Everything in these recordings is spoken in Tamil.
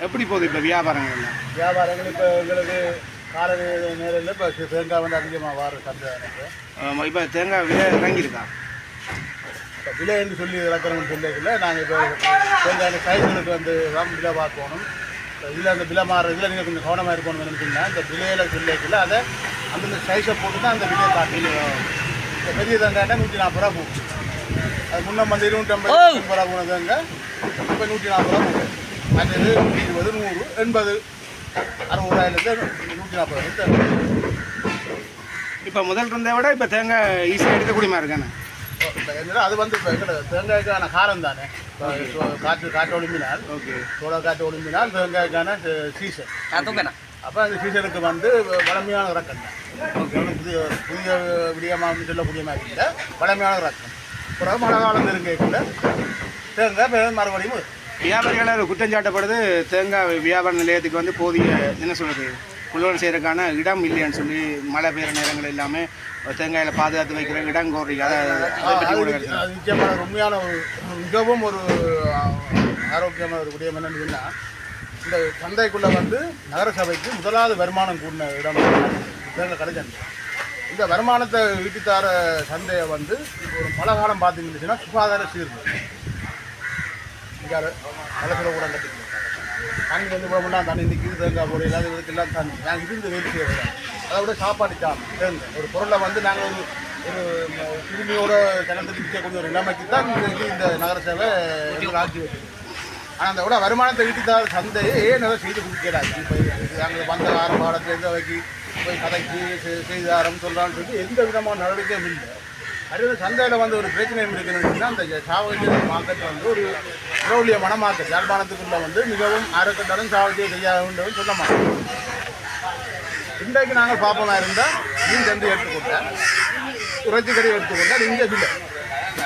எப்படி போகுது இப்போ வியாபாரங்கள்? வியாபாரங்கள் இப்போ எங்களுக்கு கால நேரில் இப்போ தேங்காய் வந்து அதிகமாக வர சந்தை எனக்கு. இப்போ தேங்காய் விலை இறங்கியிருக்கா? இப்போ விலை என்று சொல்லி இறக்கணும்னு சொல்லிக்கல. நாங்கள் இப்போ தேங்காய் சைஸ்களுக்கு வந்து விலை பார்க்கணும். இதில் அந்த விலை மாறுறதுல நீங்கள் கொஞ்சம் கவனமாக இருக்கணும் நினைச்சிங்கன்னா இந்த விலையில் சொல்லிக்கல அதை அந்தந்த சைஸை போட்டு தான் அந்த விலையை காட்டி. இப்போ பெரிய தேங்காய்னா 140 ரூபா போகும். அது முன்னே வந்து 250 ரூபா போனதுங்க இப்போ 140 ரூபா போகும். அது 120, 100, 80, 60 140. இப்போ முதல் இருந்ததை விட இப்போ தேங்காய் ஈஸியாக எடுக்கக்கூடியமா இருக்கானே. அது வந்து இப்போ தேங்காய்க்கான காரம் தானே. காற்று ஒழும்பினால் சோழ காற்று ஒழும்பினால் தேங்காய்க்கான சீசன். அப்போ அந்த சீசனுக்கு வந்து வளமையான ரக்கம் தான். புதிய விடியமாக சொல்லக்கூடிய மாதிரி இல்லை, வளமையான ரக்கம். அப்புறம் மழை காலம் நெருங்கக்குள்ள தேங்காய் மறுபடியும் வியாபாரிகளால் குற்றம் சாட்டப்படுது. தேங்காய் வியாபார நிலையத்துக்கு வந்து போதிய என்ன சொல்கிறது கொள்வனை செய்கிறதுக்கான இடம் இல்லைன்னு சொல்லி மழை பெய்கிற நேரங்கள் எல்லாமே தேங்காயில் பாதுகாத்து வைக்கிற இடம் கோரி அதை நிச்சயமான உண்மையான மிகவும் ஒரு ஆரோக்கியமான ஒரு விடயம் என்னன்னு சொன்னால் இந்த சந்தைக்குள்ளே வந்து நகரசபைக்கு முதலாவது வருமானம் கூடின இடம் தேங்காய் கடைச்சந்தை. இந்த வருமானத்தை ஈட்டித்தார சந்தையை வந்து ஒரு மழை காலம் பார்த்தீங்கன்னா சுகாதார சீர்கு கலசுர கூட கட்டிக்கலாம். நாங்கள் வந்து போகணும்னா தண்ணி இன்றைக்கி தேங்காய் போட இல்லாத இதுக்கெல்லாம் தண்ணி நாங்கள் இருந்து வேலை செய்யறோம். அதை விட சாப்பாடு தேங்காய் ஒரு பொருளை வந்து நாங்கள் ஒரு கிருமியோட கலந்து விற்கக்கூடிய ஒரு நிலைமைக்கு தான் இந்த நகர சேவை எங்களுக்கு ஆட்சி வைக்கிறது. ஆனால் அந்த விட வருமானத்தை ஈட்டித்தார சந்தையை ஏன் அதை செய்து கொடுக்கிறாங்க. இப்போ நாங்கள் வந்த ஆரம்பாடத்தில் எந்த வைக்கி போய் கதைக்கு செய்தாரம் சொல்கிறான்னு சொல்லி எந்த விதமான நடவடிக்கையும் இல்லை. அடுத்த சந்தையில் வந்து ஒரு பிரச்சனை இருக்குதுன்னா அந்த சாவகச்சேரி மார்க்கெட் வந்து ஒரு பிரபலியமான மார்க்கெட். யாழ்ப்பாணத்துக்குள்ளே வந்து மிகவும் ஆரோக்கியத்தாலும் சாவகச்சேரி செய்யாதுன்னு சொல்ல மாட்டோம். இன்றைக்கு நாங்கள் பாப்பமாக இருந்தால் மீன் சந்தை எடுத்துக்கொண்டால் இறைச்சி கடை எடுத்துக்கொண்டால் இங்கே விலை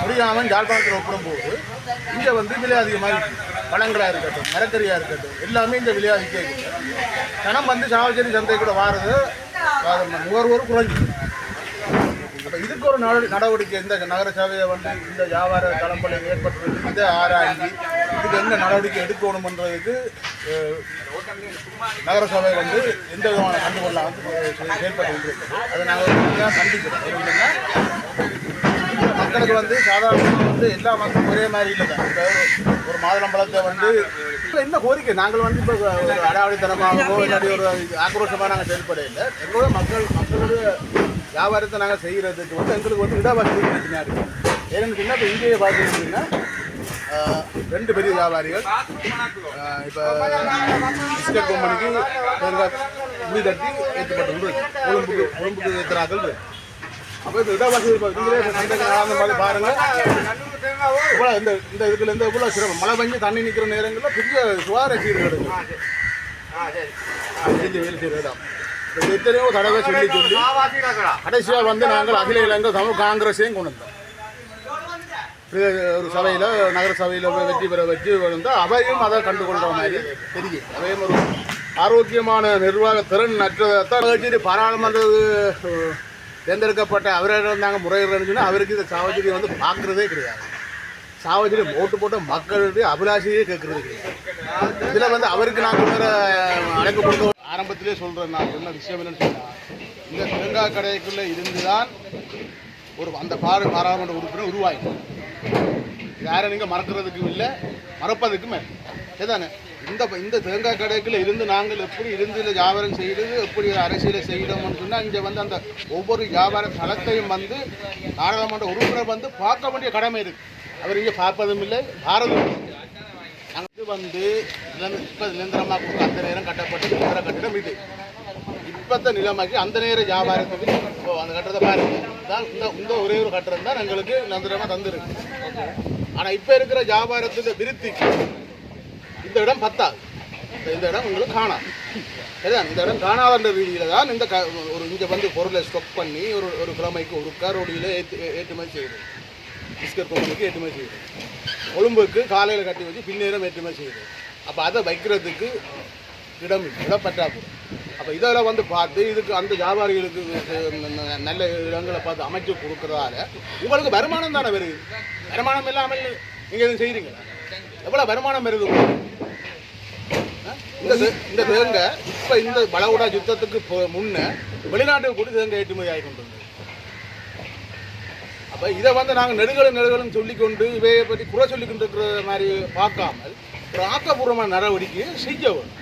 முடியாமல் யாழ்ப்பாணத்தில் ஒப்பிடும் போது இங்கே வந்து விலை அதிகமாக இருக்குது. பழங்களாக இருக்கட்டும், மரக்கறியாக இருக்கட்டும், எல்லாமே இந்த விலை அதிகம். கணம் வந்து சாவகச்சேரி சந்தை கூட வாரது நுகர்வோர் குறைஞ்சி. அப்போ இதுக்கு ஒரு நடவடிக்கை இந்த நகர சேவையை வந்து இந்த வியாபார தளம்பலை ஏற்பட்டு இதை ஆராய்ச்சி இதுக்கு என்ன நடவடிக்கை எடுக்கணுமன்றதுக்கு நகர சபை வந்து எந்த விதமான கண்டுகொள்ள வந்து செயல்பட்டு இருக்கிறது. அதை நாங்கள் கண்டிக்கிறோம். என்னன்னா மக்களுக்கு வந்து சாதாரணமாக வந்து எல்லா மக்களும் ஒரே மாதிரி இல்லை தான். இப்போ ஒரு மாதுளம்பழத்தை வந்து என்ன கோரிக்கை நாங்கள் வந்து இப்போ ஒரு அடாவடித்தனமாகவோ இல்லாட்டி ஒரு ஆக்ரோஷமாக நாங்கள் செயல்பட இல்லை. எங்களோட மக்களுடைய வியாபாரத்தை நாங்கள் செய்கிறதுக்கு வந்து எங்களுக்கு வந்து இடவசதி பிரச்சனையாக இருக்குது. ஏன்னு சொன்னால் இப்போ இங்கேயே பார்த்துக்கிட்டிங்கன்னா 2 பெரிய வியாபாரிகள் இப்போ பிஸ்கட் கம்பெனிக்கு தேங்காய் முடி தட்டி ஏற்றப்பட்டு கொழும்புக்கு ஏற்றுறார்கள். அப்போ இந்த இடவசதி நீங்களே சந்தைக்கு பாருங்கள். இவ்வளோ இந்த இந்த இதுக்குலேருந்து இவ்வளோ சிரமம் மழை பெஞ்சு தண்ணி நிற்கிற நேரங்களில் பெரிய சுகாதார சீர்கேடு செஞ்சு வேலை செய்கிறதா எத்தனையோ தடவை சொல்லி கடைசியாக வந்து நாங்கள் அகில இலங்கை தமிழ் காங்கிரஸையும் கொண்டு வந்தோம். ஒரு சபையில் நகர சபையில் வெற்றி பெற வச்சு வந்தால் அவையும் அதை கண்டு கொள்கிற மாதிரி தெரியும். அவையும் ஒரு ஆரோக்கியமான நிர்வாக திறன் அற்றதான் வச்சுட்டு பாராளுமன்ற தேர்ந்தெடுக்கப்பட்ட அவரிடம் நாங்கள் முறையிடணும்னு சொன்னால் அவருக்கு இந்த சாவச்சேரியை வந்து பார்க்குறதே கிடையாது. சாவச்சேரி ஓட்டு போட்ட மக்களுடைய அபிலாஷையே கேட்குறது கிடையாது. இதில் வந்து அவருக்கு நாங்கள் வேறு அழைப்பு கொடுக்க ஆரம்பத்திலே சொல்கிறேன். நான் சொன்ன விஷயம் என்னன்னு சொன்னால் இந்த தேங்காய் கடைக்குள்ளே இருந்து தான் ஒரு அந்த பாராளுமன்ற உறுப்பினர் உருவாயிடும். யாரை நீங்கள் மறக்கிறதுக்கும் இல்லை மறப்பதுக்கும் ஏதானே இந்த தேங்காய் கடைக்குள்ள இருந்து நாங்கள் எப்படி இருந்து வியாபாரம் செய்கிறது எப்படி அரசியலை செய்யணும்னு சொன்னால் இங்கே வந்து அந்த ஒவ்வொரு வியாபார தளத்தையும் வந்து நாடாளுமன்ற உறுப்பினர் வந்து பார்க்க வேண்டிய கடமை இருக்குது. அவர் இங்கே பார்ப்பதும் இல்லை பாரதும் இல்லை. நாங்கள் வந்து இப்போ நிரந்தரமாக கொடுத்து அந்த நேரம் கட்டப்பட்டு நிரந்தர கட்டிடம் இது இப்போத்த நிலைமைக்கு அந்த நேர வியாபாரத்துக்கு அந்த கட்டுறதை பாருங்க தான் இந்த ஒரே ஒரு கட்டுறது தான் எங்களுக்கு நிரந்தரமாக தந்துருக்கு. ஆனால் இப்போ இருக்கிற வியாபாரத்தின் விருத்திக்கு இந்த இடம் பத்தாது. இந்த இடம் உங்களுக்கு காணாது. சரிதான், இந்த இடம் காணாத ரீதியில் தான் இந்த ஒரு இங்கே வந்து பொருளை ஸ்டாக் பண்ணி ஒரு கிழமைக்கு ஒரு கரோடியில் ஏற்றுமதி செய்யுது. பிஸ்கட் கம்பெனிக்கு ஏற்றுமதி செய்யுது. கொழும்புக்கு காலையில் கட்டி வச்சு பின்னேரம் ஏற்றுமதி செய்யுது. அப்போ அதை வைக்கிறதுக்கு இடப்பற்றாக்குது. அப்போ இதெல்லாம் வந்து பார்த்து இதுக்கு அந்த வியாபாரிகளுக்கு நல்ல இடங்களை பார்த்து அமைச்சு கொடுக்குறதால உங்களுக்கு வருமானம் தானே வருது. வருமானம் இல்லாமல் நீங்கள் எதுவும் செய்கிறீங்களா? எவ்வளோ வருமானம் வருது இந்த தேங்காய்? இப்போ இந்த பலவுடா யுத்தத்துக்கு முன்னே வெளிநாட்டுக்கு கூட தேங்காய் ஏற்றுமதி ஆகி கொண்டு. அப்போ இதை வந்து நாங்கள் நெடுகளும் சொல்லிக்கொண்டு இவையை பற்றி குறை சொல்லிக்கொண்டு இருக்கிற மாதிரி பார்க்காமல் ஒரு ஆக்கப்பூர்வமான நடவடிக்கையை செய்ய வேணும்.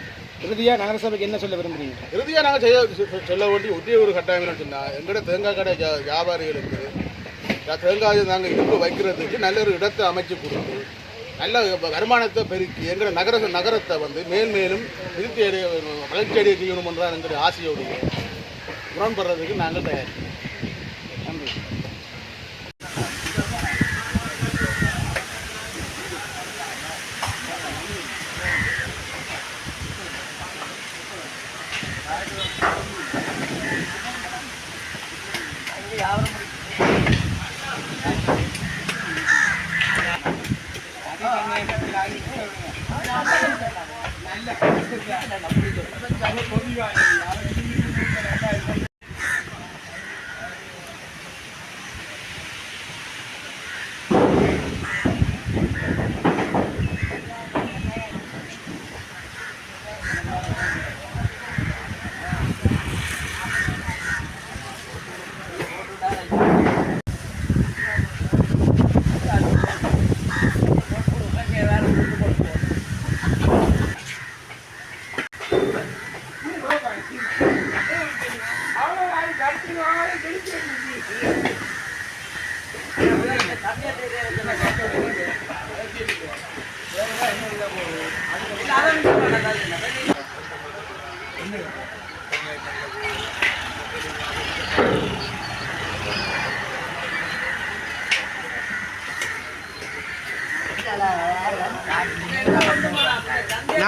இறுதியாக நகரசபைக்கு என்ன சொல்ல விரும்புகிறீங்க? இறுதியாக நாங்கள் சொல்ல வேண்டிய ஒரே ஒரு கட்டாயம் சொன்னால் எங்களோட தேங்காய் கடை வியாபாரிகளுக்கு தேங்காயை நாங்கள் இருப்பு வைக்கிறதுக்கு நல்ல ஒரு இடத்தை அமைச்சு கொடுத்து நல்ல வருமானத்தை பெருக்கி எங்கள் நகரத்தை வந்து மேலும் திருப்தி வளர்ச்சி அடைய செய்யணும்ன்ற எங்களுடைய ஆசையோடைய முரண்படுறதுக்கு நாங்கள் தயார். நன்றி.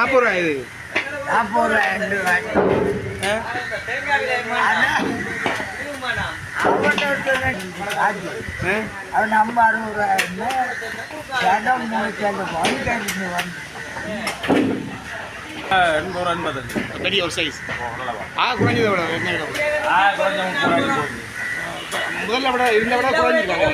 ₹40 இது. பெரிய ஒரு சைஸ் குறைஞ்சது எவ்வளோ? முதல்ல விட இருந்த விட குறைஞ்சிருக்காங்க.